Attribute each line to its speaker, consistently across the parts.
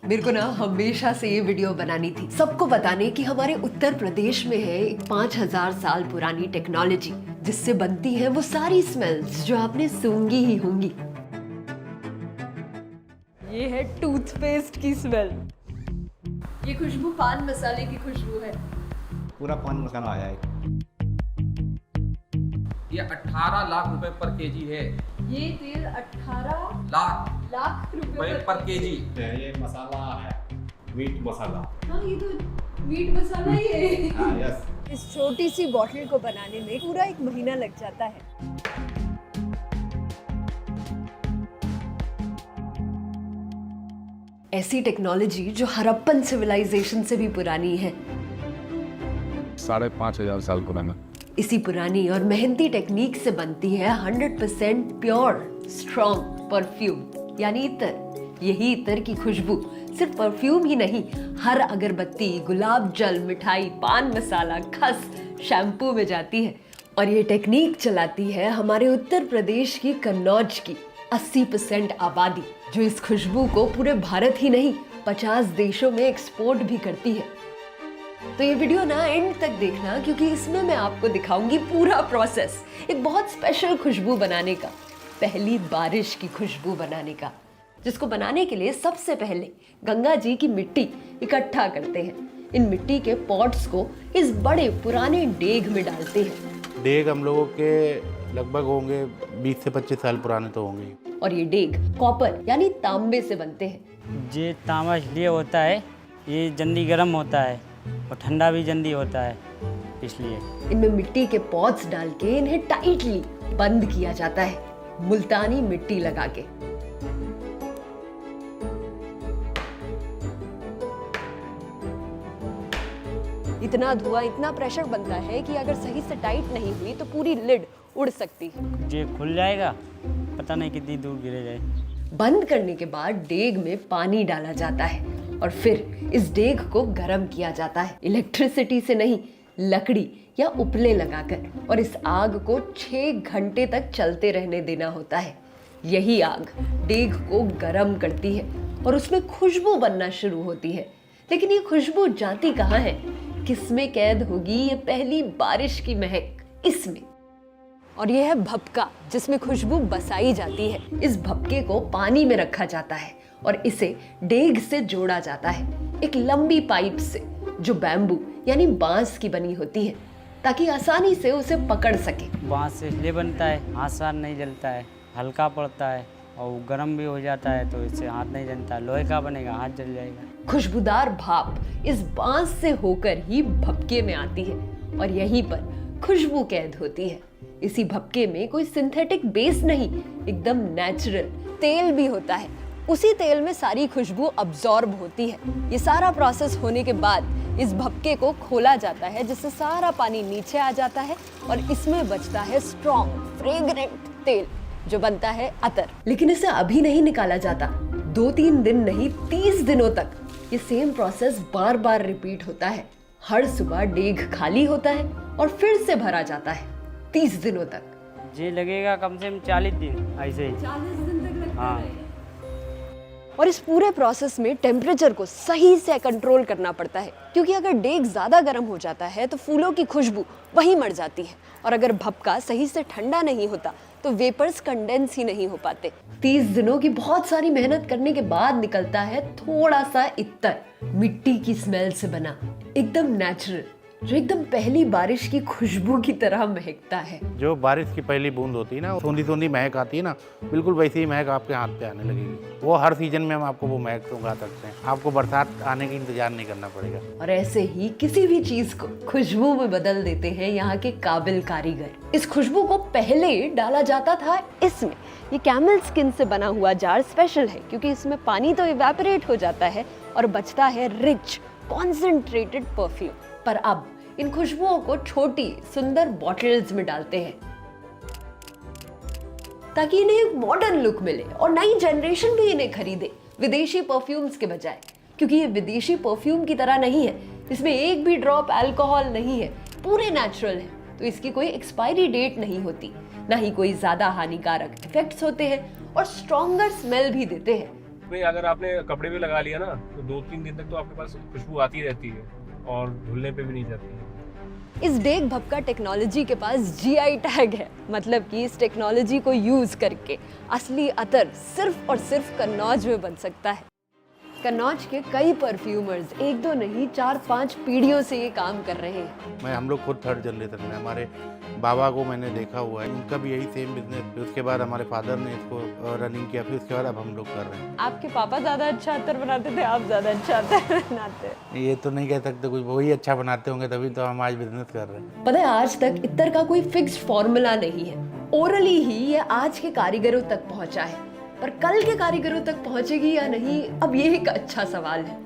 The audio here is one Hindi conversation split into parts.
Speaker 1: मेरे को ना हमेशा से ये वीडियो बनानी थी, सबको बताने कि हमारे उत्तर प्रदेश में है एक 5000 साल पुरानी टेक्नोलॉजी जिससे बनती है वो सारी स्मेल्स जो आपने सूंघी ही होंगी। ये है टूथपेस्ट की स्मेल। ये खुशबू पान मसाले की खुशबू है।
Speaker 2: पूरा पान मसाला आया है।
Speaker 3: ये 18 लाख रुपए पर केजी है।
Speaker 1: ये तेल 18 लाख रुपए
Speaker 3: पर केजी।
Speaker 2: ये मसाला है, मीट मसाला।
Speaker 1: हाँ, ये तो मीट मसाला ही है।
Speaker 2: हाँ, यस।
Speaker 1: इस छोटी सी बॉटल को बनाने में पूरा 1 महीना लग जाता है। ऐसी टेक्नोलॉजी जो हड़प्पन सिविलाइजेशन से भी पुरानी है।
Speaker 4: 5,500 साल पुराना।
Speaker 1: इसी पुरानी और मेहनती टेक्निक से बनती है 100% प्योर स्ट्रॉन्ग परफ्यूम, यानी इत्र। यही इत्र की खुशबू सिर्फ परफ्यूम ही नहीं, हर अगरबत्ती, गुलाब जल, मिठाई, पान मसाला, खस, शैम्पू में जाती है। और ये टेक्निक चलाती है हमारे उत्तर प्रदेश की कन्नौज की 80% आबादी, जो इस खुशबू को पूरे भारत ही नहीं 50 देशों में एक्सपोर्ट भी करती है। तो ये वीडियो ना एंड तक देखना, क्योंकि इसमें मैं आपको दिखाऊंगी पूरा प्रोसेस एक बहुत स्पेशल खुशबू बनाने का, पहली बारिश की खुशबू बनाने का, जिसको बनाने के लिए सबसे पहले गंगा जी की मिट्टी इकट्ठा करते हैं। इन मिट्टी के पॉट्स को इस बड़े पुराने डेग में डालते हैं।
Speaker 5: डेग हम लोगों के लगभग होंगे 20 से 25 साल पुराने तो होंगे।
Speaker 1: और ये डेग कॉपर यानी तांबे से बनते हैं।
Speaker 6: ये तांबा इसलिए होता है, ये जल्दी गर्म होता है और ठंडा भी जल्दी होता है, इसलिए
Speaker 1: इनमें मिट्टी के पॉट्स डाल के इन्हें टाइटली बंद किया जाता है, मुल्तानी मिट्टी लगा के। इतना धुआं, इतना प्रेशर बनता है कि अगर सही से टाइट नहीं हुई तो पूरी लिड उड़ सकती है।
Speaker 6: ये खुल जाएगा, पता नहीं कितनी दूर गिरे जाए।
Speaker 1: बंद करने के बाद डेग में पानी डाला जाता है और फिर इस डेग को गर्म किया जाता है, इलेक्ट्रिसिटी से नहीं, लकड़ी या उपले लगाकर। और इस आग को 6 घंटे तक चलते रहने देना होता है। यही आग डेग को गर्म करती है और उसमें खुशबू बनना शुरू होती है। लेकिन ये खुशबू जाती कहाँ है? किसमें कैद होगी ये पहली बारिश की महक? इसमें। और यह है भपका, जिसमें खुशबू बसाई जाती है। इस भपके को पानी में रखा जाता है और इसे डेग से जोड़ा जाता है एक लंबी पाइप से, जो बैम्बू यानी बांस की बनी होती है, ताकि आसानी से उसे पकड़ सके।
Speaker 6: बांस से इसलिए बनता है, हाथ साथ नहीं जलता है, हल्का पड़ता है और गर्म भी हो जाता है, तो इससे हाथ नहीं जलता। लोहे का बनेगा, हाथ जल जाएगा।
Speaker 1: खुशबूदार भाप इस बांस से होकर ही भपके में आती है और यहीं पर खुशबू कैद होती है। इसी भपके में कोई सिंथेटिक बेस नहीं, एकदम नेचुरल तेल भी होता है। उसी तेल में सारी खुशबू अब्जॉर्ब होती है। ये सारा प्रोसेस होने के बाद इस भपके को खोला जाता है, जिससे सारा पानी नीचे आ जाता है और इसमें बचता है स्ट्रॉन्ग फ्रेग्रेंट तेल, जो बनता है अतर। लेकिन इसे अभी नहीं निकाला जाता, 2-3 दिन नहीं 30 दिनों तक ये सेम प्रोसेस बार बार रिपीट होता है। हर सुबह डेग खाली होता है और फिर से भरा जाता है 30 दिनों तक।
Speaker 6: ये लगेगा कम से कम 40 दिन, ऐसे ही
Speaker 1: 40 दिन तक लगता
Speaker 6: हाँ।
Speaker 1: है। और इस पूरे प्रोसेस में टेम्परेचर को सही से कंट्रोल करना पड़ता है, क्योंकि अगर डेग ज़्यादा गर्म हो जाता है तो फूलों की खुशबू वहीं मर जाती है, और अगर भपका सही से ठंडा नहीं होता तो वेपर्स कंडेंस ही नहीं हो पाते। 30 दिनों की बहुत सारी मेहनत करने के बाद निकलता है थोड़ा सा इत्तर, मिट्टी की स्मेल से बना, एकदम नेचुरल, जो एकदम पहली बारिश की खुशबू की तरह महकता है।
Speaker 5: जो बारिश की पहली बूंद होती है ना, सोंधी सोंधी महक आती है ना, बिल्कुल वैसी ही महक आपके हाथ पे आने लगेगी। वो हर सीजन में हम आपको वो महक सुंघा सकते हैं। आपको बरसात आने की इंतजार नहीं करना पड़ेगा।
Speaker 1: और ऐसे ही किसी भी चीज को खुशबू में बदल देते हैं यहाँ के काबिल कारीगर। इस खुशबू को पहले डाला जाता था इसमें। ये कैमल स्किन से बना हुआ जार स्पेशल है, क्योंकि इसमें पानी तो इवेपोरेट हो जाता है और बचता है रिच कॉन्सेंट्रेटेड परफ्यूम। पर अब इन खुशबुओं को छोटी सुंदर बॉटल्स में डालते हैं, ताकि इन्हें एक मॉडर्न लुक मिले और नई जनरेशन भी इन्हें खरीदे विदेशी परफ्यूम्स के बजाय। क्योंकि ये विदेशी परफ्यूम की तरह नहीं है, इसमें एक भी ड्रॉप अल्कोहल नहीं है, पूरे नेचुरल है, तो इसकी कोई एक्सपायरी डेट नहीं होती, ना ही कोई ज्यादा हानिकारक इफेक्ट्स होते हैं, और स्ट्रॉन्गर स्मेल भी देते हैं।
Speaker 4: इसमें अगर आपने कपड़े भी लगा लिया ना तो 2-3 दिन तक तो आपके पास खुशबू आती रहती है और धुलने पे भी नहीं जाती है।
Speaker 1: इस डेग भपका टेक्नोलॉजी के पास जीआई टैग है, मतलब कि इस टेक्नोलॉजी को यूज करके असली अतर सिर्फ और सिर्फ कन्नौज में बन सकता है। कन्नौज के कई परफ्यूमर्स, एक दो नहीं 4-5 पीढ़ियों से ये काम कर रहे हैं।
Speaker 5: हम लोग खुद थर्ड जनरेशन में, हमारे बाबा को मैंने देखा हुआ है, उनका भी यही सेम बिजनेस, फिर उसके बाद हमारे फादर ने इसको रनिंग किया, फिर उसके बाद अब हम लोग कर रहे हैं।
Speaker 1: आपके पापा ज़्यादा अच्छा अतर बनाते थे, आप ज़्यादा अच्छा अतर बनाते हैं?
Speaker 5: ये तो नहीं कह सकते, कुछ वही अच्छा बनाते होंगे तभी तो हम आज बिजनेस कर रहे हैं।
Speaker 1: पता है आज तक इत्तर का कोई फिक्स्ड फॉर्मूला नहीं है, ओरली ही ये आज के कारीगरों तक पहुंचा है, पर कल के कारीगरों तक पहुंचेगी या नहीं, अब ये एक अच्छा सवाल है।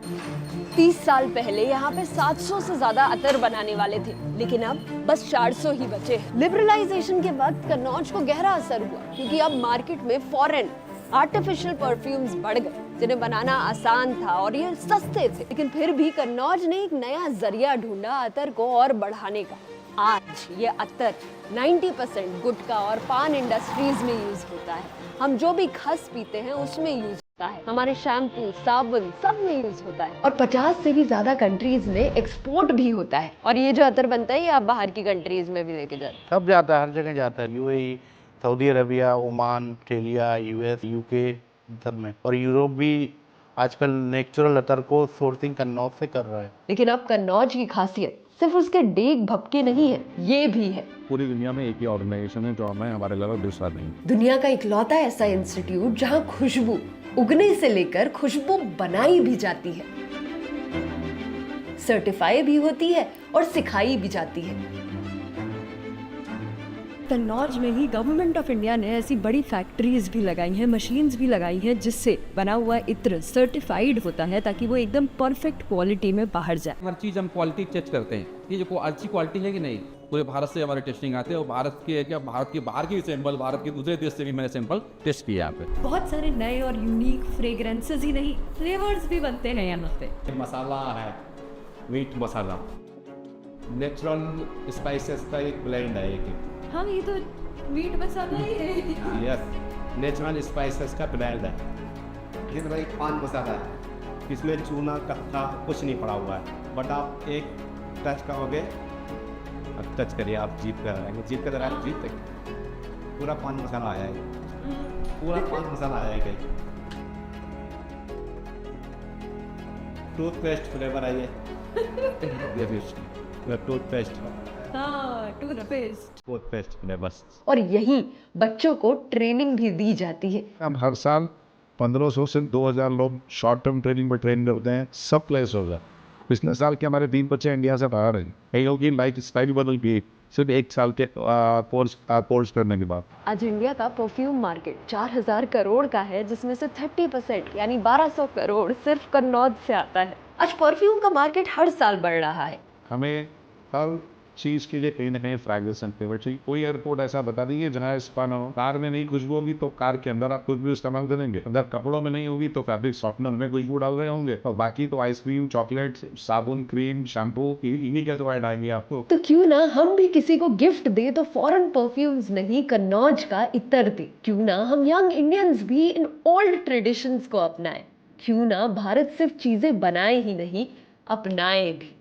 Speaker 1: 30 साल पहले यहाँ पे 700 से ज्यादा अतर बनाने वाले थे, लेकिन अब बस 400 ही बचे हैं। लिबरलाइजेशन के वक्त कन्नौज को गहरा असर हुआ, क्योंकि अब मार्केट में फॉरेन आर्टिफिशियल परफ्यूम्स बढ़ गए, जिन्हें बनाना आसान था और ये सस्ते थे। लेकिन फिर भी कन्नौज ने एक नया जरिया ढूंढा अतर को और बढ़ाने का। आज ये अतर 90% गुटखा और पान इंडस्ट्रीज में यूज होता है। हम जो भी खस पीते हैं उसमें यूज होता है, हमारे शैम्पू, साबुन सब में यूज होता है, और 50 से भी ज्यादा कंट्रीज में एक्सपोर्ट भी होता है। और ये जो अतर बनता है ये आप बाहर की कंट्रीज में भी लेके जाते हैं।
Speaker 5: सब जाता है, हर जगह जाता है, UAE, Saudi Arabia, Oman, Australia, US, UK, सब में। और यूरोप भी आजकल नेचुरल अतर को सोर्सिंग कन्नौज से कर रहा है।
Speaker 1: लेकिन अब कन्नौज की खासियत सिर्फ उसके डेग भपके नहीं है, ये भी है।
Speaker 7: पूरी दुनिया में एक ही ऑर्गेनाइजेशन है जो हमें हमारे अलावा दूसरा नहीं।
Speaker 1: दुनिया का इकलौता ऐसा इंस्टीट्यूट जहां खुशबू उगने से लेकर खुशबू बनाई भी जाती है, सर्टिफाई भी होती है और सिखाई भी जाती है। कन्नौज में ही गवर्नमेंट ऑफ इंडिया ने ऐसी बड़ी फैक्ट्रीज भी लगाई हैं, मशीन्स भी लगाई हैं, जिससे बना हुआ इत्र सर्टिफाइड होता है ताकि वो एकदम परफेक्ट क्वालिटी में बाहर जाए।
Speaker 3: हर चीज़ हम क्वालिटी चेक करते हैं, ये जो अच्छी क्वालिटी है कि नहीं। पूरे भारत से हमारे टेस्टिंग आते हैं, और भारत के क्या, भारत के बाहर के भी सैंपल, भारत के दूसरे देश से भी मैंने सैंपल टेस्ट किया यहाँ पे।
Speaker 8: बहुत सारे नए और यूनिक फ्रेग्रेंसेस ही नहीं, फ्लेवर्स भी बनते हैं यहाँ पे।
Speaker 2: ये मसाला है, मीट मसाला, नेचुरल स्पाइसेस का एक ब्लेंड है एक।
Speaker 8: हाँ, ये तो मीट मसाला ही है।
Speaker 2: यस, नेचुरल स्पाइसेस का ब्लेंड है। ये तो भाई पान मसाला है, इसमें चूना कत्था कुछ नहीं पड़ा हुआ है, बट आप एक टच करोगे, अब टच करिए, आप जीप कर रहेंगे, जीप कर रहे हैं, जीप तक पूरा पान मसाला आया है, पूरा पान मसाला आया है। टूथपेस्ट फ्लेवर है ये टूथपेस्ट,
Speaker 8: हाँ,
Speaker 2: टूथपेस्ट फ्लेवर।
Speaker 1: और यहीं बच्चों को ट्रेनिंग भी दी जाती है।
Speaker 7: हम हर साल 1500 से 2000 लोग शॉर्ट टर्म ट्रेनिंग में ट्रेन करते हैं, सब प्लेस हो जाए। पिछले साल के हमारे 3 बच्चे इंडिया से बाहर हैं, कई लोग की लाइफ स्टाइल बदल गई सिर्फ 1 साल के कोर्स करने के बाद।
Speaker 1: आज इंडिया का परफ्यूम मार्केट 4000 करोड़ का है, जिसमें से 30% यानी 1200 करोड़ सिर्फ कन्नौज से आता है। आज परफ्यूम का मार्केट हर साल बढ़ रहा है।
Speaker 7: हमें हर चीज़ के लिए कहीं ना कहीं फ्रैग्रेंस एंड फ्लेवर चाहिए। कोई एयरपोर्ट ऐसा बता दीजिए जहाँ स्पा ना हो। कार में नहीं खुशबू होगी तो कार के अंदर आप खुशबू इस्तेमाल करेंगे, अगर कपड़ों में नहीं होगी तो फैब्रिक सॉफ्टनर में खुशबू डाल रहे होंगे, और बाकी तो आइसक्रीम, चॉकलेट, साबुन, क्रीम, शैम्पू, इन्हीं के तो ऐड आएंगे आपको।
Speaker 1: तो क्यों ना हम भी किसी को गिफ्ट दे तो फॉरेन परफ्यूम्स नहीं, कन्नौज का इत्र दे। क्यों ना हम यंग इंडियंस भी इन ओल्ड ट्रेडिशंस को अपनाएं। क्यों ना भारत सिर्फ चीजें बनाए ही नहीं, अपनाए भी।